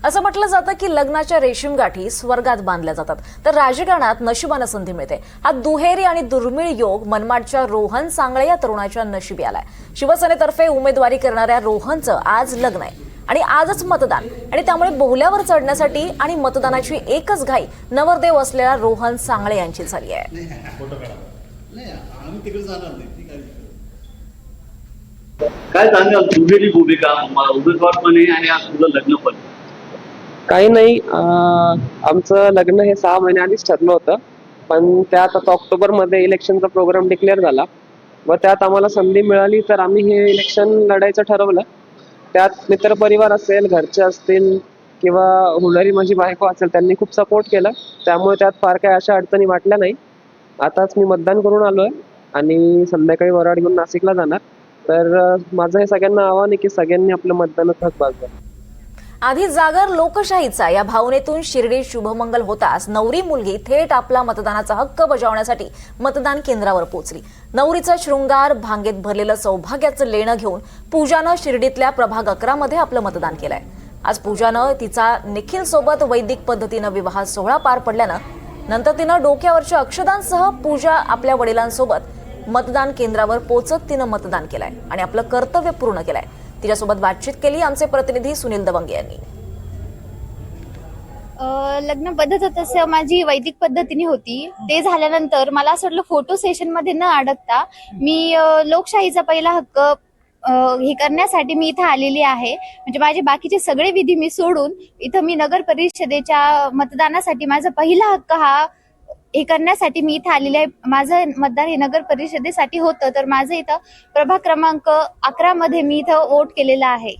असं म्हटलं जातं की लग्नाच्या रेशीम गाठी स्वर्गात बांधल्या जातात, तर राजकारणात नशिबानं संधी मिळते. हा दुहेरी आणि दुर्मिळ योग मनमाडच्या रोहन सांगळे या तरुणाच्या नशिबी आलाय. शिवसेनेतर्फे उमेदवारी करणाऱ्या रोहनचं आज लग्न आहे आणि आजच मतदान, आणि त्यामुळे बोहल्यावर चढण्यासाठी आणि मतदानाची एकच घाई नवरदेव असलेल्या रोहन सांगळे यांची झाली आहे. काय सांगाल दुहेरी भूमिका, उमेदवार पण आहे आणि आज तुझं लग्न पण? काही नाही, आमचं लग्न हे 6 महिने आधीच ठरलं होतं, पण त्यात आता ऑक्टोबरमध्ये इलेक्शनचा प्रोग्राम डिक्लेअर झाला व त्यात आम्हाला संधी मिळाली तर आम्ही हे इलेक्शन लढायचं ठरवलं. त्यात मित्रपरिवार असेल, घरचे असतील किंवा होणारी माझी बायको असेल, त्यांनी खूप सपोर्ट केला. त्यामुळे त्यात फार काही अशा अडचणी वाटल्या नाही. आताच मी मतदान करून आलोय आणि संध्याकाळी वराड घेऊन नाशिकला जाणार. तर माझं हे सगळ्यांना आव्हान आहे की सगळ्यांनी आपलं मतदानाचा हक्क बाळगावा. आधी जागर लोकशाहीचा या भावनेतून शिर्डी शुभमंगल होताच नवरी मुलगी थेट आपला मतदानाचा हक्क बजावण्यासाठी मतदान केंद्रावर पोहोचली. नवरीचं शृंगार, भांगेत भरलेलं सौभाग्याचं लेणं घेऊन पूजानं शिर्डीतल्या प्रभाग 11 मध्ये आपलं मतदान केलंय. आज पूजानं तिचा निखिल सोबत वैदिक पद्धतीनं विवाह सोहळा पार पडल्यानं नंतर तिनं डोक्यावरच्या अक्षदांसह पूजा आपल्या वडिलांसोबत मतदान केंद्रावर पोहोचत तिनं मतदान केलंय आणि आपलं कर्तव्य पूर्ण केलंय. तिच्यासोबत बातचीत केली आमचे प्रतिनिधी सुनील दवंगे यांनी. लग्न पद्धत तसं माझी वैदिक पद्धतीने होती. ते झाल्यानंतर मला असं वाटलं फोटो सेशन मध्ये न अडकता मी लोकशाहीचा पहिला हक्क हे करण्यासाठी मी इथं आलेली आहे. म्हणजे माझे बाकीचे सगळे विधी मी सोडून इथं मी नगर परिषदेच्या मतदानासाठी माझा पहिला हक्क हा हे करण्यासाठी मी इथं आलेले आहे. माझं मतदान हे नगर परिषदेसाठी होतं, तर माझं इथं प्रभाग क्रमांक 11 मध्ये मी इथं वोट केलेला आहे.